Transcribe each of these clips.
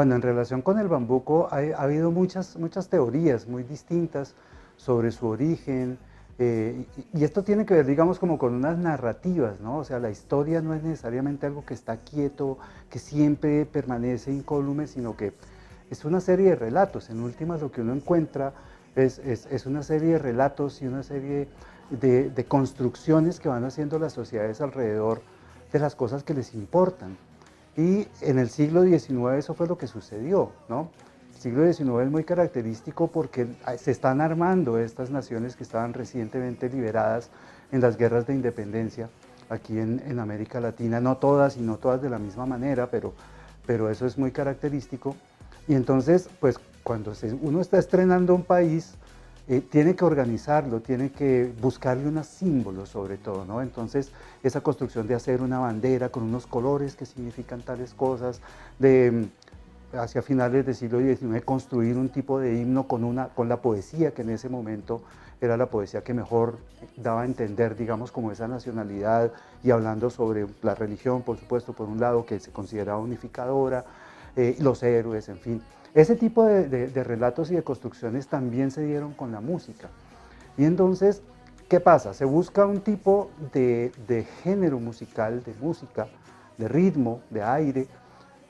Bueno, en relación con el bambuco ha habido muchas teorías muy distintas sobre su origen, y esto tiene que ver, digamos, como con unas narrativas, ¿no? O sea, la historia no es necesariamente algo que está quieto, que siempre permanece incólume, sino que es una serie de relatos. En últimas, lo que uno encuentra es una serie de relatos y una serie de construcciones que van haciendo las sociedades alrededor de las cosas que les importan. Y en el siglo XIX eso fue lo que sucedió, ¿no? El siglo XIX es muy característico porque se están armando estas naciones que estaban recientemente liberadas en las guerras de independencia aquí en América Latina, no todas y no todas de la misma manera, pero eso es muy característico. Y entonces, pues cuando uno está estrenando un país, tiene que organizarlo, tiene que buscarle unos símbolos sobre todo, ¿no? Entonces, esa construcción de hacer una bandera con unos colores que significan tales cosas, de hacia finales del siglo XIX construir un tipo de himno con la poesía que en ese momento era la poesía que mejor daba a entender, digamos, como esa nacionalidad, y hablando sobre la religión, por supuesto, por un lado, que se consideraba unificadora, los héroes, en fin. Ese tipo de relatos y de construcciones también se dieron con la música. Y entonces, ¿qué pasa? Se busca un tipo de género musical, de música, de ritmo, de aire,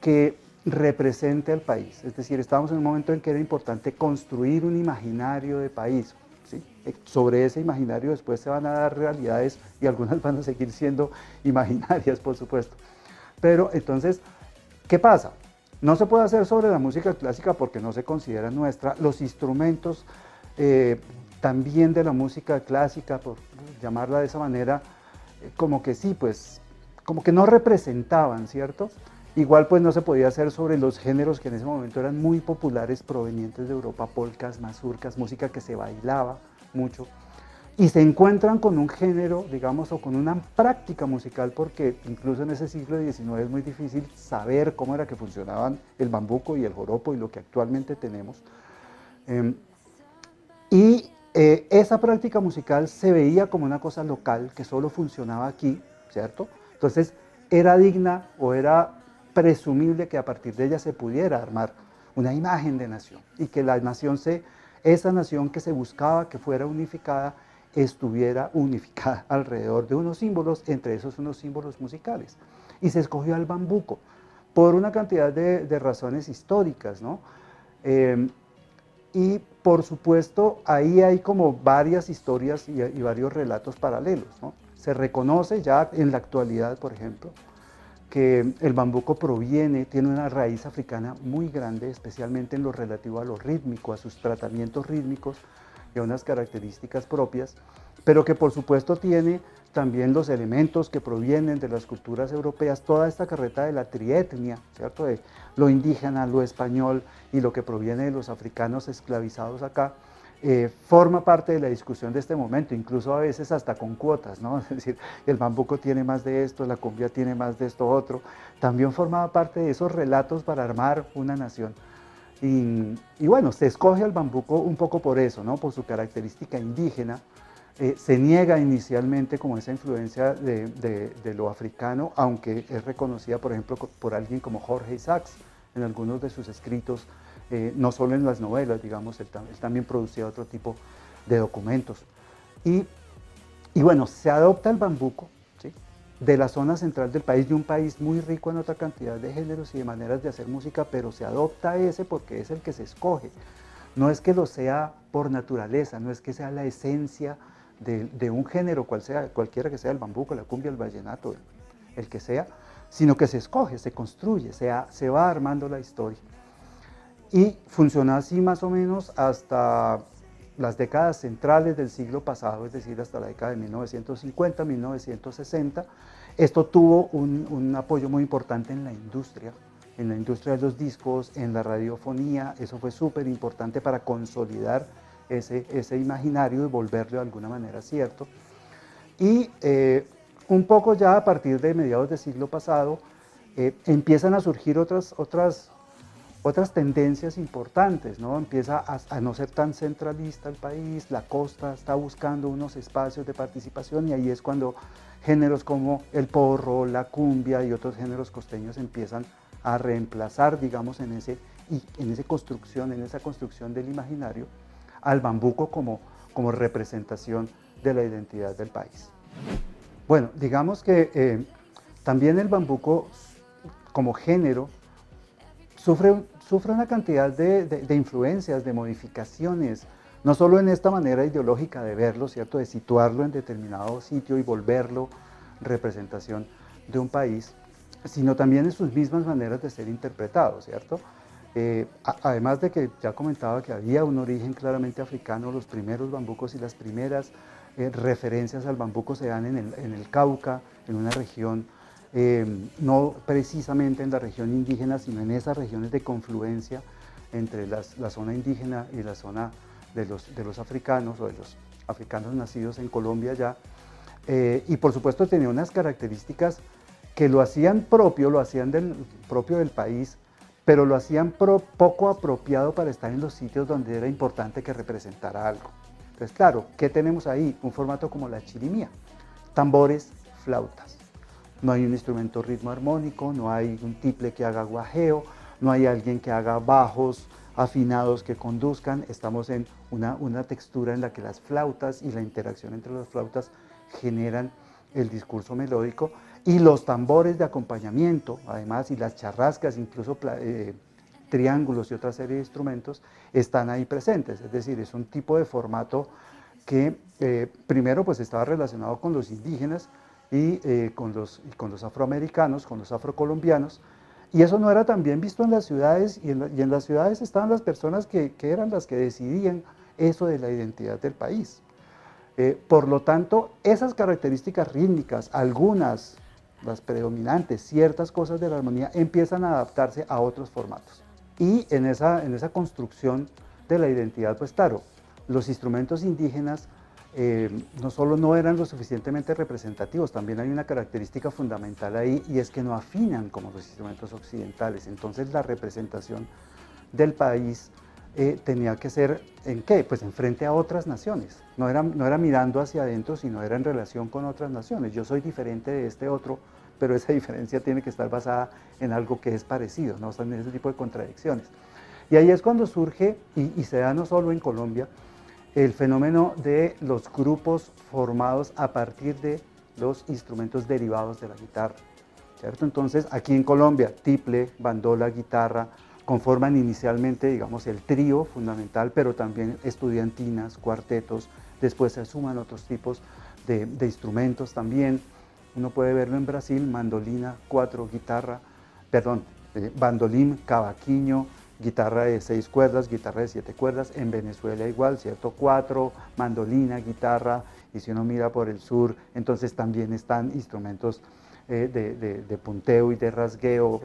que represente al país. Es decir, estábamos en un momento en que era importante construir un imaginario de país. ¿Sí? Sobre ese imaginario después se van a dar realidades y algunas van a seguir siendo imaginarias, por supuesto. Pero entonces, ¿qué pasa? No se puede hacer sobre la música clásica porque no se considera nuestra. Los instrumentos también de la música clásica, por llamarla de esa manera, como que sí, pues, como que no representaban, ¿cierto? Igual pues no se podía hacer sobre los géneros que en ese momento eran muy populares provenientes de Europa, polcas, mazurcas, música que se bailaba mucho, y se encuentran con un género, digamos, o con una práctica musical, porque incluso en ese siglo XIX es muy difícil saber cómo era que funcionaban el bambuco y el joropo y lo que actualmente tenemos. Eh, esa práctica musical se veía como una cosa local que solo funcionaba aquí, ¿cierto? Entonces era digna o era presumible que a partir de ella se pudiera armar una imagen de nación y que la nación esa nación que se buscaba que fuera unificada, estuviera unificada alrededor de unos símbolos, entre esos unos símbolos musicales. Y se escogió al bambuco por una cantidad de razones históricas, ¿no? Eh, y por supuesto ahí hay como varias historias y varios relatos paralelos, ¿no? Se reconoce ya en la actualidad, por ejemplo, que el bambuco tiene una raíz africana muy grande, especialmente en lo relativo a lo rítmico, a sus tratamientos rítmicos y a unas características propias, pero que por supuesto tiene también los elementos que provienen de las culturas europeas, toda esta carreta de la trietnia, ¿cierto? De lo indígena, lo español y lo que proviene de los africanos esclavizados acá, forma parte de la discusión de este momento, incluso a veces hasta con cuotas, ¿no? Es decir, el bambuco tiene más de esto, la cumbia tiene más de esto otro, también formaba parte de esos relatos para armar una nación. Y bueno, se escoge al bambuco un poco por eso, ¿no? Por su característica indígena. Se niega inicialmente como esa influencia de lo africano, aunque es reconocida, por ejemplo, por alguien como Jorge Isaacs en algunos de sus escritos, no solo en las novelas, digamos, él también producía otro tipo de documentos. Y, y bueno, se adopta el bambuco, ¿sí? De la zona central del país, de un país muy rico en otra cantidad de géneros y de maneras de hacer música, pero se adopta ese porque es el que se escoge. No es que lo sea por naturaleza, no es que sea la esencia de un género, cualquiera que sea el bambuco, la cumbia, el vallenato, el que sea, sino que se escoge, se construye, se va armando la historia. Y funcionó así más o menos hasta las décadas centrales del siglo pasado, es decir, hasta la década de 1950, 1960. Esto tuvo un apoyo muy importante en la industria de los discos, en la radiofonía. Eso fue súper importante para consolidar ese imaginario y volverlo de alguna manera cierto. Y un poco ya a partir de mediados del siglo pasado empiezan a surgir otras tendencias importantes, ¿no? Empieza a no ser tan centralista el país, la costa está buscando unos espacios de participación y ahí es cuando géneros como el porro, la cumbia y otros géneros costeños empiezan a reemplazar, digamos, en esa construcción del imaginario, al bambuco como representación de la identidad del país. Bueno, digamos que también el bambuco como género sufre una cantidad de influencias, de modificaciones, no solo en esta manera ideológica de verlo, ¿cierto?, de situarlo en determinado sitio y volverlo representación de un país, sino también en sus mismas maneras de ser interpretado, ¿cierto? Además de que ya comentaba que había un origen claramente africano, los primeros bambucos y las primeras referencias al bambuco se dan en el Cauca, en una región, no precisamente en la región indígena, sino en esas regiones de confluencia entre la zona indígena y la zona de los africanos, o de los africanos nacidos en Colombia ya, y por supuesto tenía unas características que lo hacían propio del país, pero lo hacían poco apropiado para estar en los sitios donde era importante que representara algo. Entonces, claro, ¿qué tenemos ahí? Un formato como la chirimía, tambores, flautas. No hay un instrumento ritmo armónico, no hay un tiple que haga guajeo, no hay alguien que haga bajos afinados que conduzcan. Estamos en una textura en la que las flautas y la interacción entre las flautas generan el discurso melódico, y los tambores de acompañamiento, además, y las charrascas, incluso triángulos y otra serie de instrumentos, están ahí presentes. Es decir, es un tipo de formato que primero pues estaba relacionado con los indígenas y con los afroamericanos, con los afrocolombianos, y eso no era tan bien visto en las ciudades, y en las ciudades estaban las personas que eran las que decidían eso de la identidad del país. Por lo tanto, esas características rítmicas, algunas, las predominantes, ciertas cosas de la armonía, empiezan a adaptarse a otros formatos. Y en esa construcción de la identidad, pues claro, los instrumentos indígenas no solo no eran lo suficientemente representativos, también hay una característica fundamental ahí, y es que no afinan como los instrumentos occidentales. Entonces la representación del país tenía que ser, ¿en qué? Pues en frente a otras naciones. No era mirando hacia adentro, sino era en relación con otras naciones. Yo soy diferente de este otro, pero esa diferencia tiene que estar basada en algo que es parecido, ¿no? O sea, en ese tipo de contradicciones. Y ahí es cuando surge, y se da no solo en Colombia, el fenómeno de los grupos formados a partir de los instrumentos derivados de la guitarra, ¿cierto? Entonces, aquí en Colombia, tiple, bandola, guitarra, conforman inicialmente, digamos, el trío fundamental, pero también estudiantinas, cuartetos, después se suman otros tipos de instrumentos también. Uno puede verlo en Brasil, mandolina, bandolín, cavaquinho, guitarra de 6 cuerdas, guitarra de 7 cuerdas. En Venezuela igual, ¿cierto? 4, mandolina, guitarra, y si uno mira por el sur, entonces también están instrumentos de punteo y de rasgueo,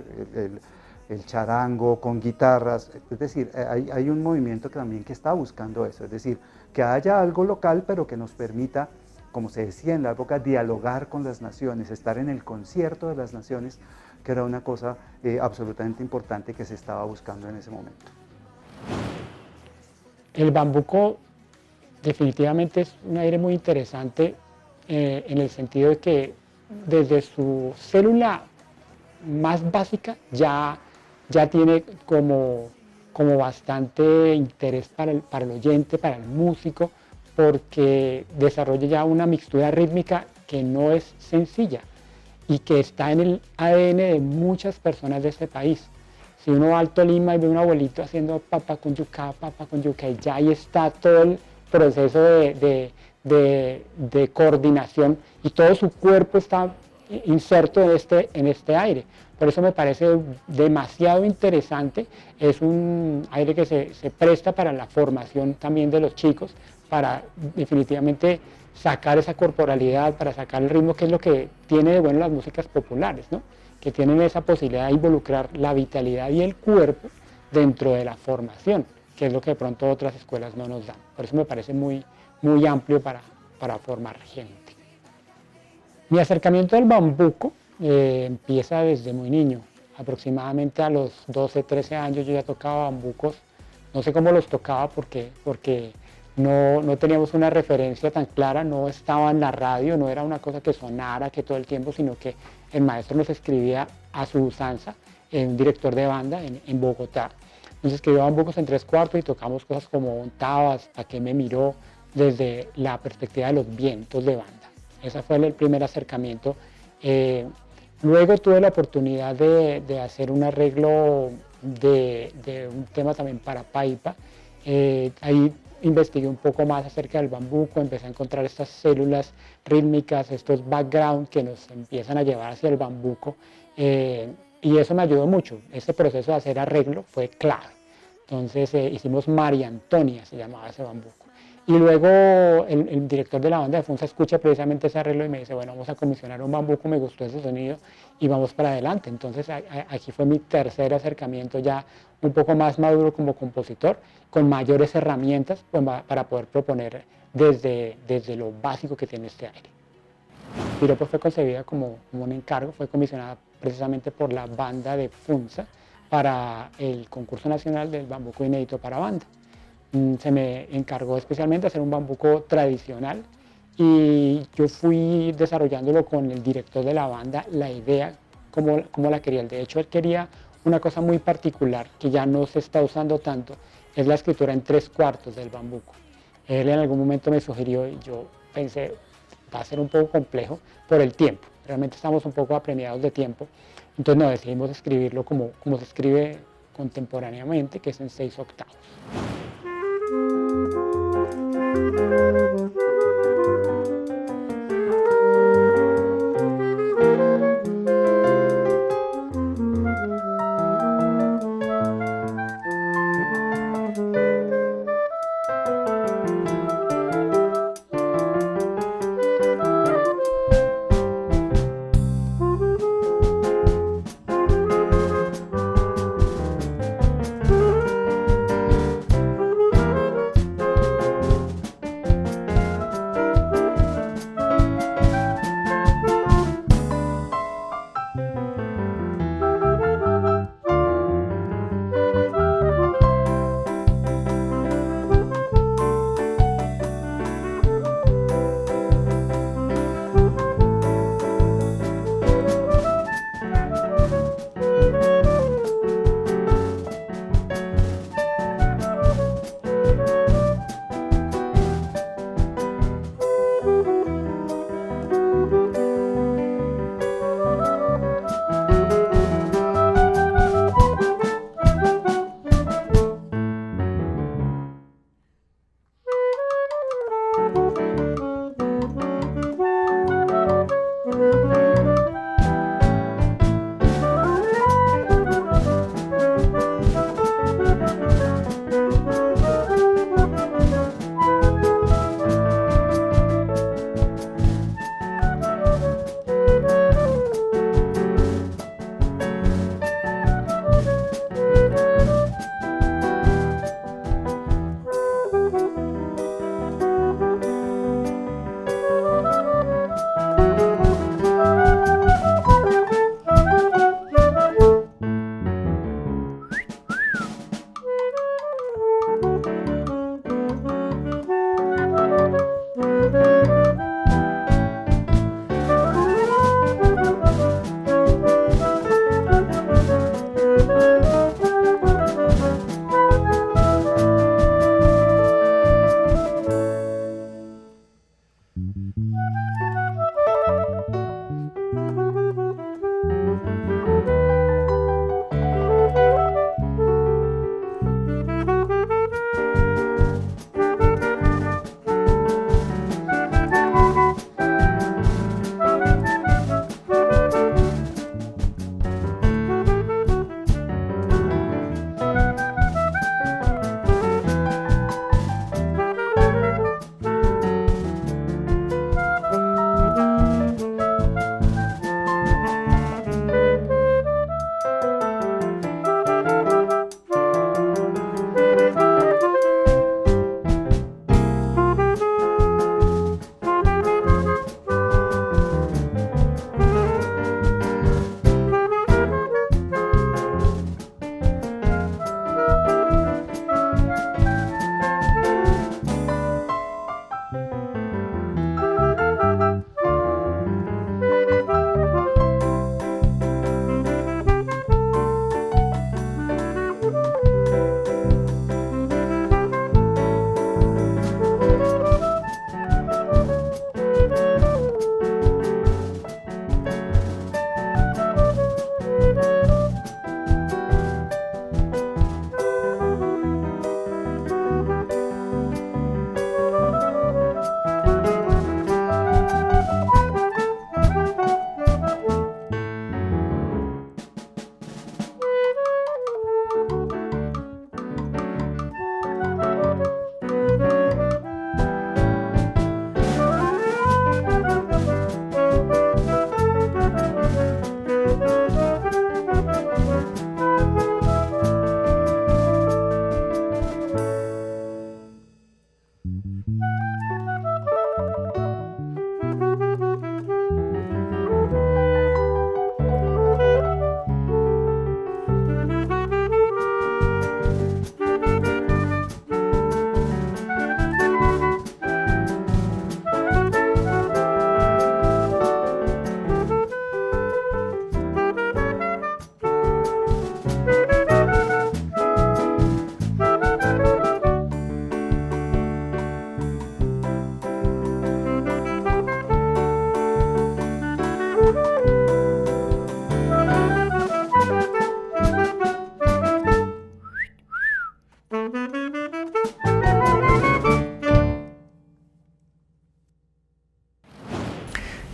el charango con guitarras. Es decir, hay un movimiento también que está buscando eso, es decir, que haya algo local, pero que nos permita, como se decía en la época, dialogar con las naciones, estar en el concierto de las naciones, que era una cosa absolutamente importante que se estaba buscando en ese momento. El bambuco definitivamente es un aire muy interesante en el sentido de que desde su célula más básica ya tiene como bastante interés para el oyente, para el músico, porque desarrolla ya una mixtura rítmica que no es sencilla y que está en el ADN de muchas personas de este país. Si uno va al Tolima y ve a un abuelito haciendo papa con yuca, y ya ahí está todo el proceso de coordinación, y todo su cuerpo está inserto en este aire. Por eso me parece demasiado interesante. Es un aire que se presta para la formación también de los chicos, para definitivamente sacar esa corporalidad, para sacar el ritmo, que es lo que tiene de bueno las músicas populares, ¿no? Que tienen esa posibilidad de involucrar la vitalidad y el cuerpo dentro de la formación, que es lo que de pronto otras escuelas no nos dan. Por eso me parece muy amplio para formar gente. Mi acercamiento al bambuco empieza desde muy niño. Aproximadamente a los 12, 13 años yo ya tocaba bambucos. No sé cómo los tocaba porque no teníamos una referencia tan clara, no estaba en la radio, no era una cosa que sonara que todo el tiempo, sino que el maestro nos escribía a su usanza un director de banda en Bogotá. Nos escribió bambucos en 3/4 y tocamos cosas como Ontabas, Pa' qué me miró, desde la perspectiva de los vientos de banda. Ese fue el primer acercamiento. Luego tuve la oportunidad de hacer un arreglo de un tema también para Paipa. Ahí investigué un poco más acerca del bambuco, empecé a encontrar estas células rítmicas, estos background que nos empiezan a llevar hacia el bambuco, y eso me ayudó mucho. Ese proceso de hacer arreglo fue clave. Entonces hicimos María Antonia, se llamaba ese bambuco. Y luego el director de la banda de Funza escucha precisamente ese arreglo y me dice, bueno, vamos a comisionar un bambuco, me gustó ese sonido y vamos para adelante. Entonces aquí fue mi tercer acercamiento ya un poco más maduro como compositor, con mayores herramientas pues, para poder proponer desde lo básico que tiene este aire. Piropo fue concebida como un encargo, fue comisionada precisamente por la banda de Funza para el concurso nacional del bambuco inédito para banda. Se me encargó especialmente hacer un bambuco tradicional y yo fui desarrollándolo con el director de la banda, la idea, como la quería. De hecho, él quería una cosa muy particular que ya no se está usando tanto, es la escritura en 3/4 del bambuco. Él en algún momento me sugirió y yo pensé, va a ser un poco complejo por el tiempo. Realmente estamos un poco apremiados de tiempo. Entonces no, decidimos escribirlo como se escribe contemporáneamente, que es en 6/8.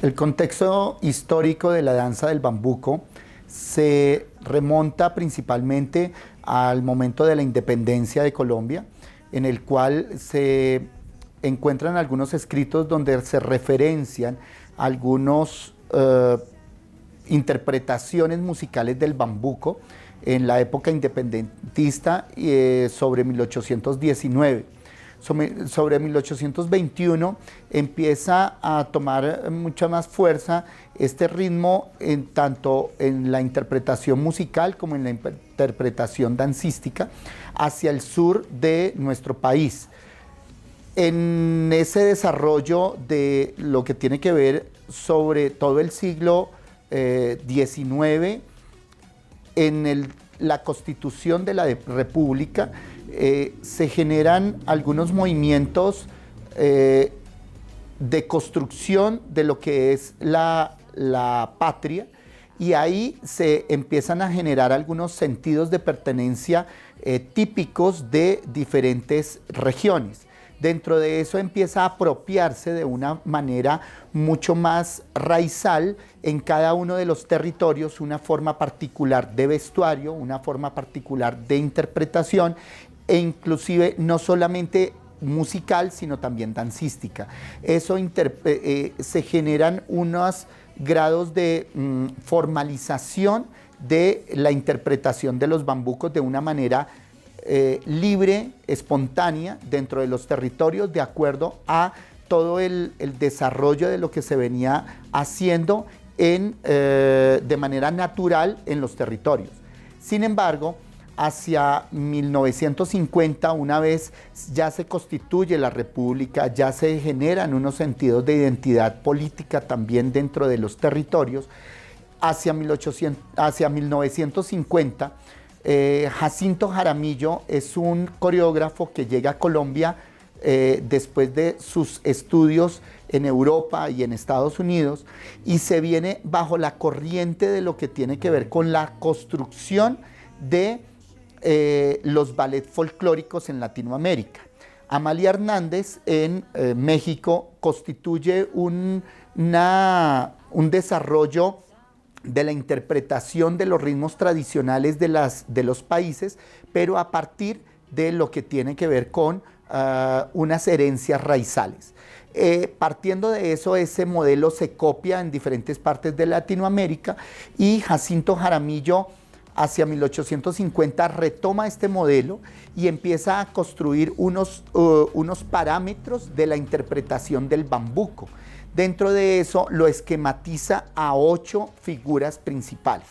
El contexto histórico de la danza del bambuco se remonta principalmente al momento de la independencia de Colombia, en el cual se encuentran algunos escritos donde se referencian algunas interpretaciones musicales del bambuco en la época independentista sobre 1819. Sobre 1821 empieza a tomar mucha más fuerza este ritmo tanto en la interpretación musical como en la interpretación dancística hacia el sur de nuestro país. En ese desarrollo de lo que tiene que ver sobre todo el siglo XIX, en la constitución de la República, se generan algunos movimientos de construcción de lo que es la patria, y ahí se empiezan a generar algunos sentidos de pertenencia típicos de diferentes regiones. Dentro de eso empieza a apropiarse de una manera mucho más raizal en cada uno de los territorios una forma particular de vestuario, una forma particular de interpretación, e inclusive no solamente musical, sino también dancística. Eso se generan unos grados de formalización de la interpretación de los bambucos de una manera libre, espontánea, dentro de los territorios, de acuerdo a todo el desarrollo de lo que se venía haciendo de manera natural en los territorios. Sin embargo, hacia 1950, una vez ya se constituye la República, ya se generan unos sentidos de identidad política también dentro de los territorios, hacia 1950, Jacinto Jaramillo es un coreógrafo que llega a Colombia después de sus estudios en Europa y en Estados Unidos, y se viene bajo la corriente de lo que tiene que ver con la construcción de los ballets folclóricos en Latinoamérica. Amalia Hernández en México constituye un desarrollo de la interpretación de los ritmos tradicionales de los países, pero a partir de lo que tiene que ver con unas herencias raizales. Partiendo de eso, ese modelo se copia en diferentes partes de Latinoamérica, y Jacinto Jaramillo hacia 1850 retoma este modelo y empieza a construir unos parámetros de la interpretación del bambuco. Dentro de eso lo esquematiza a 8 figuras principales.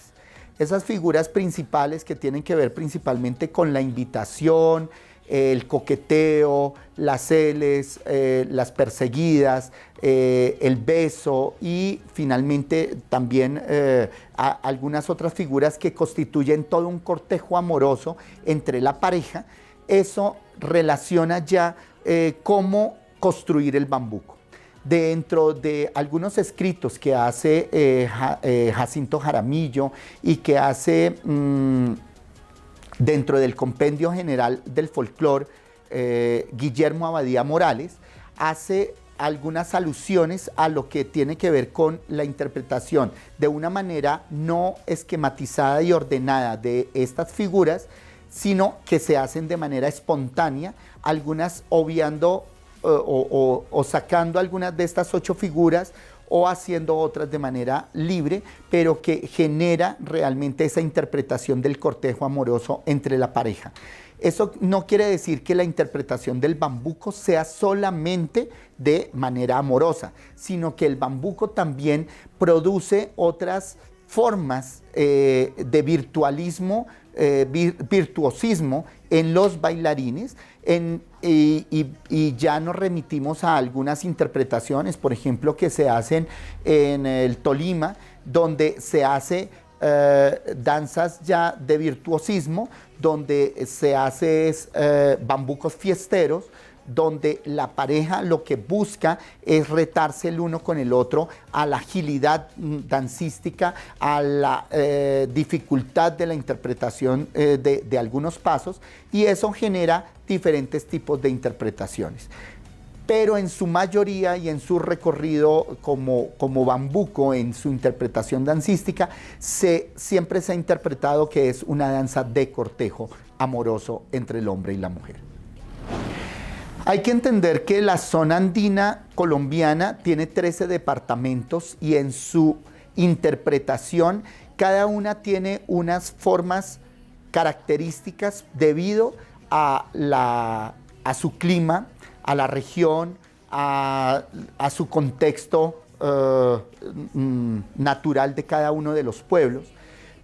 Esas figuras principales que tienen que ver principalmente con la invitación, el coqueteo, las celes, las perseguidas, el beso, y finalmente también algunas otras figuras que constituyen todo un cortejo amoroso entre la pareja. Eso relaciona ya cómo construir el bambuco. Dentro de algunos escritos que hace Jacinto Jaramillo y que hace dentro del Compendio General del Folclore, Guillermo Abadía Morales, hace algunas alusiones a lo que tiene que ver con la interpretación de una manera no esquematizada y ordenada de estas figuras, sino que se hacen de manera espontánea, algunas obviando o sacando algunas de estas 8 figuras, o haciendo otras de manera libre, pero que genera realmente esa interpretación del cortejo amoroso entre la pareja. Eso no quiere decir que la interpretación del bambuco sea solamente de manera amorosa, sino que el bambuco también produce otras formas de virtuosismo en los bailarines, y ya nos remitimos a algunas interpretaciones, por ejemplo, que se hacen en el Tolima, donde se hace danzas ya de virtuosismo, donde se hace bambucos fiesteros, donde la pareja lo que busca es retarse el uno con el otro a la agilidad dancística, a la dificultad de la interpretación de algunos pasos, y eso genera diferentes tipos de interpretaciones. pero en su mayoría y en su recorrido como bambuco, en su interpretación dancística, siempre se ha interpretado que es una danza de cortejo amoroso entre el hombre y la mujer. Hay que entender que la zona andina colombiana tiene 13 departamentos y en su interpretación cada una tiene unas formas características debido a su clima, a la región, a su contexto natural de cada uno de los pueblos,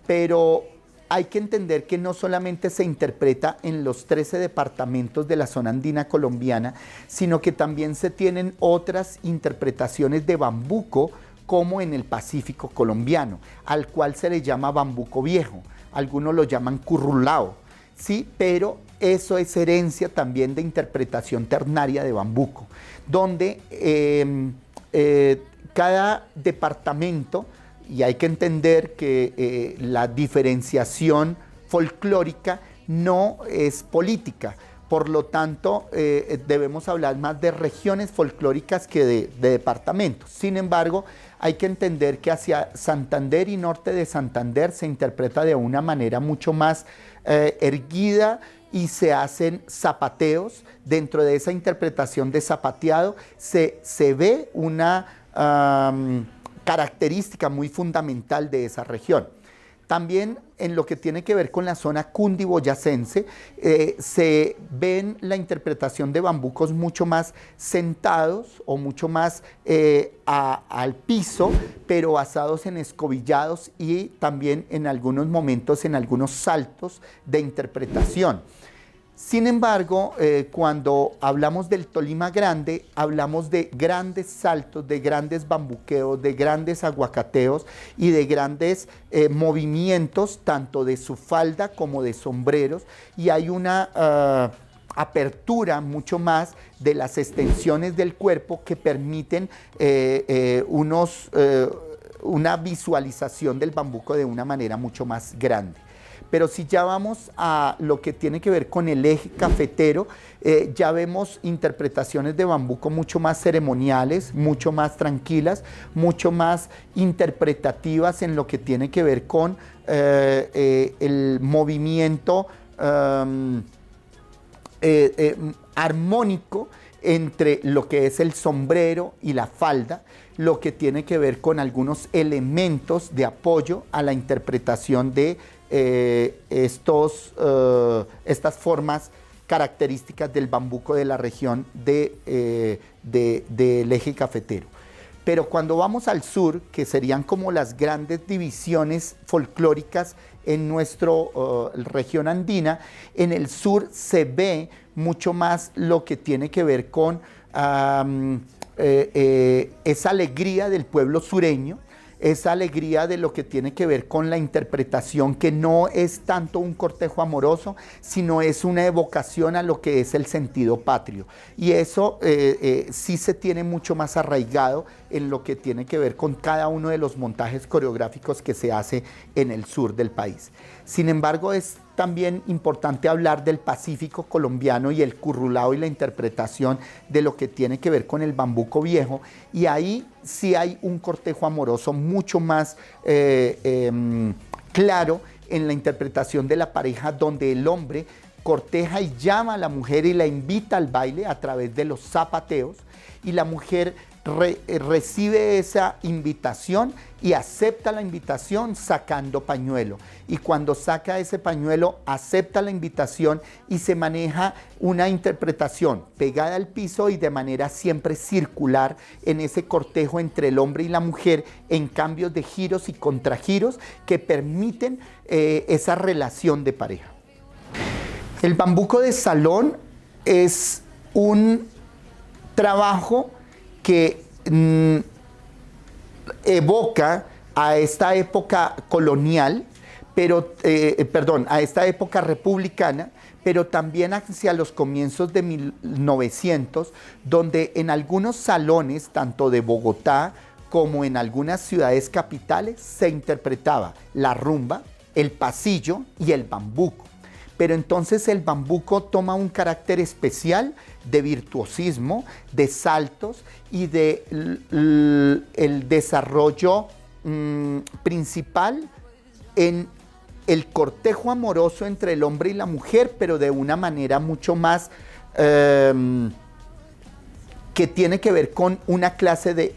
pero hay que entender que no solamente se interpreta en los 13 departamentos de la zona andina colombiana, sino que también se tienen otras interpretaciones de bambuco, como en el Pacífico colombiano, al cual se le llama bambuco viejo, algunos lo llaman currulao, ¿sí? Pero eso es herencia también de interpretación ternaria de bambuco, donde cada departamento, y hay que entender que la diferenciación folclórica no es política, por lo tanto debemos hablar más de regiones folclóricas que de departamentos. Sin embargo, hay que entender que hacia Santander y norte de Santander se interpreta de una manera mucho más erguida y se hacen zapateos. Dentro de esa interpretación de zapateado se ve una característica muy fundamental de esa región. También en lo que tiene que ver con la zona cundiboyacense, se ven la interpretación de bambucos mucho más sentados o mucho más al piso, pero basados en escobillados y también en algunos momentos en algunos saltos de interpretación. Sin embargo, cuando hablamos del Tolima Grande, hablamos de grandes saltos, de grandes bambuqueos, de grandes aguacateos y de grandes movimientos, tanto de su falda como de sombreros, y hay una apertura mucho más de las extensiones del cuerpo que permiten una visualización del bambuco de una manera mucho más grande. Pero si ya vamos a lo que tiene que ver con el eje cafetero, ya vemos interpretaciones de bambuco mucho más ceremoniales, mucho más tranquilas, mucho más interpretativas en lo que tiene que ver con el movimiento armónico entre lo que es el sombrero y la falda, lo que tiene que ver con algunos elementos de apoyo a la interpretación de estas formas características del bambuco de la región del eje cafetero. Pero cuando vamos al sur, que serían como las grandes divisiones folclóricas en nuestra región andina, en el sur se ve mucho más lo que tiene que ver con esa alegría del pueblo sureño, esa alegría de lo que tiene que ver con la interpretación, que no es tanto un cortejo amoroso, sino es una evocación a lo que es el sentido patrio. Y eso sí se tiene mucho más arraigado en lo que tiene que ver con cada uno de los montajes coreográficos que se hace en el sur del país. Sin embargo, es también importante hablar del Pacífico colombiano y el currulao y la interpretación de lo que tiene que ver con el bambuco viejo, y ahí sí hay un cortejo amoroso mucho más claro en la interpretación de la pareja, donde el hombre corteja y llama a la mujer y la invita al baile a través de los zapateos, y la mujer recibe esa invitación y acepta la invitación sacando pañuelo, y cuando saca ese pañuelo acepta la invitación y se maneja una interpretación pegada al piso y de manera siempre circular en ese cortejo entre el hombre y la mujer, en cambios de giros y contragiros que permiten esa relación de pareja. El bambuco de salón es un trabajo que evoca a esta época colonial, a esta época republicana, pero también hacia los comienzos de 1900, donde en algunos salones, tanto de Bogotá como en algunas ciudades capitales, se interpretaba la rumba, el pasillo y el bambuco. pero entonces el bambuco toma un carácter especial de virtuosismo, de saltos y de el desarrollo principal en el cortejo amoroso entre el hombre y la mujer, pero de una manera mucho más que tiene que ver con una clase de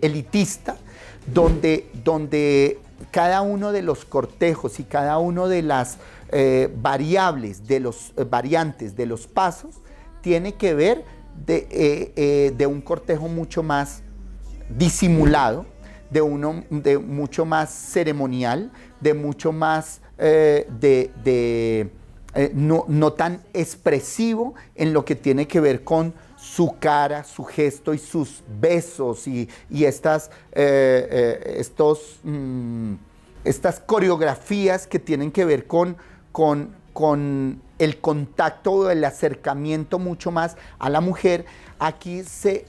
elitista, donde cada uno de los cortejos y cada uno de las variables, de los variantes, de los pasos, tiene que ver de un cortejo mucho más disimulado, de mucho más ceremonial, de mucho más no tan expresivo en lo que tiene que ver con su cara, su gesto y sus besos y estas coreografías que tienen que ver con el contacto o el acercamiento mucho más a la mujer. Aquí se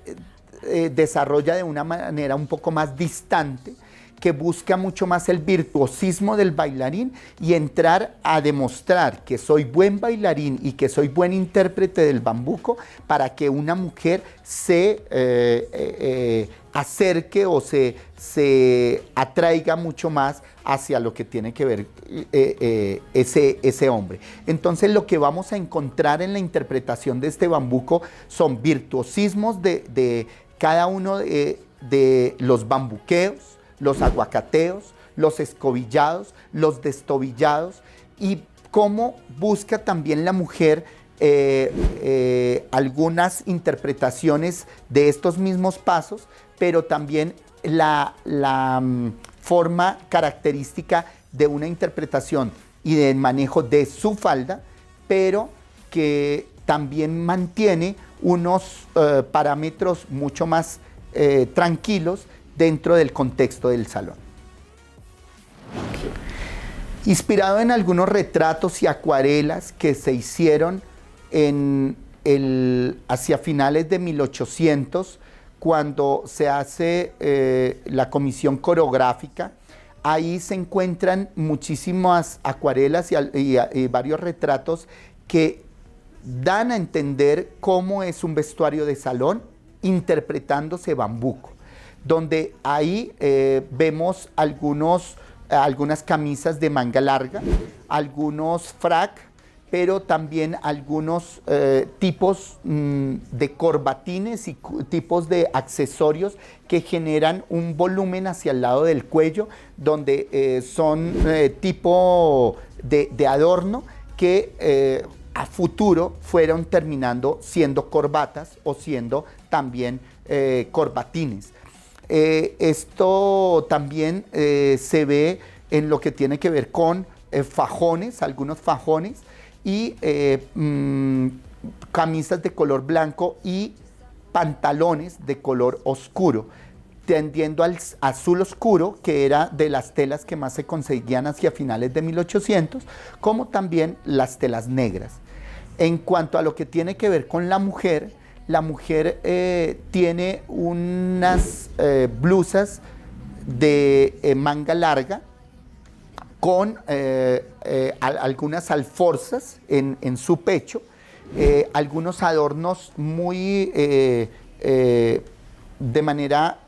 desarrolla de una manera un poco más distante, que busca mucho más el virtuosismo del bailarín y entrar a demostrar que soy buen bailarín y que soy buen intérprete del bambuco para que una mujer se acerque o se atraiga mucho más hacia lo que tiene que ver ese hombre. Entonces lo que vamos a encontrar en la interpretación de este bambuco son virtuosismos de cada uno de los bambuqueos, los aguacateos, los escobillados, los destobillados, y cómo busca también la mujer algunas interpretaciones de estos mismos pasos, pero también la forma característica de una interpretación y del manejo de su falda, pero que también mantiene unos parámetros mucho más tranquilos dentro del contexto del salón. Inspirado en algunos retratos y acuarelas que se hicieron hacia finales de 1800, cuando se hace la comisión coreográfica, ahí se encuentran muchísimas acuarelas y varios retratos que dan a entender cómo es un vestuario de salón interpretándose bambuco, donde ahí vemos algunas camisas de manga larga, algunos frac, pero también algunos tipos de corbatines y tipos de accesorios que generan un volumen hacia el lado del cuello, donde son tipo de adorno que a futuro fueron terminando siendo corbatas o siendo también corbatines. Esto también se ve en lo que tiene que ver con fajones, algunos fajones y camisas de color blanco y pantalones de color oscuro, tendiendo al azul oscuro, que era de las telas que más se conseguían hacia finales de 1800, como también las telas negras. En cuanto a lo que tiene que ver con la mujer tiene unas blusas de manga larga con algunas alforzas en su pecho, algunos adornos muy de manera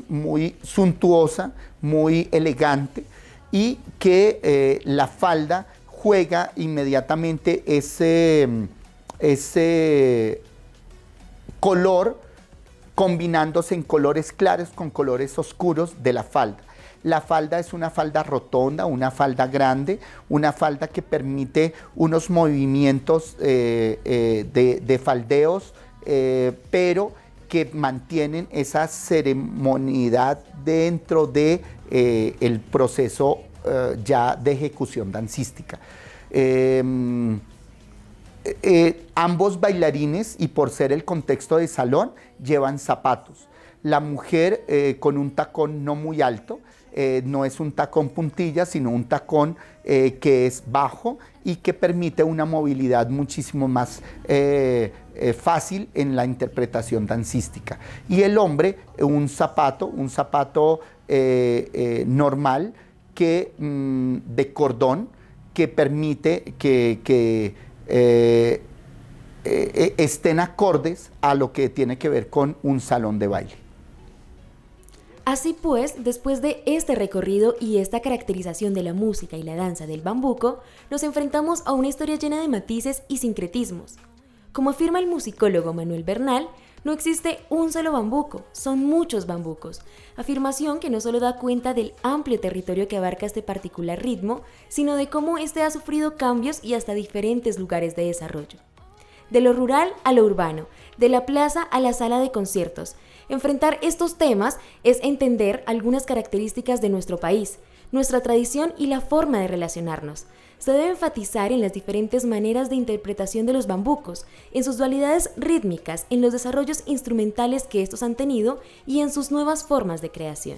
muy suntuosa, muy elegante, y que la falda juega inmediatamente ese color, combinándose en colores claros con colores oscuros de la falda. La falda es una falda rotonda, una falda grande, una falda que permite unos movimientos de faldeos, pero que mantienen esa ceremonialidad dentro de el proceso ya de ejecución dancística. Ambos bailarines, y por ser el contexto de salón, llevan zapatos. La mujer con un tacón no muy alto, no es un tacón puntilla, sino un tacón que es bajo y que permite una movilidad muchísimo más fácil en la interpretación dancística. Y el hombre, un zapato normal de cordón, que permite que estén acordes a lo que tiene que ver con un salón de baile. Así pues, después de este recorrido y esta caracterización de la música y la danza del bambuco, nos enfrentamos a una historia llena de matices y sincretismos. Como afirma el musicólogo Manuel Bernal, no existe un solo bambuco, son muchos bambucos, afirmación que no solo da cuenta del amplio territorio que abarca este particular ritmo, sino de cómo este ha sufrido cambios y hasta diferentes lugares de desarrollo. De lo rural a lo urbano, de la plaza a la sala de conciertos. Enfrentar estos temas es entender algunas características de nuestro país, nuestra tradición y la forma de relacionarnos. Se debe enfatizar en las diferentes maneras de interpretación de los bambucos, en sus dualidades rítmicas, en los desarrollos instrumentales que estos han tenido y en sus nuevas formas de creación.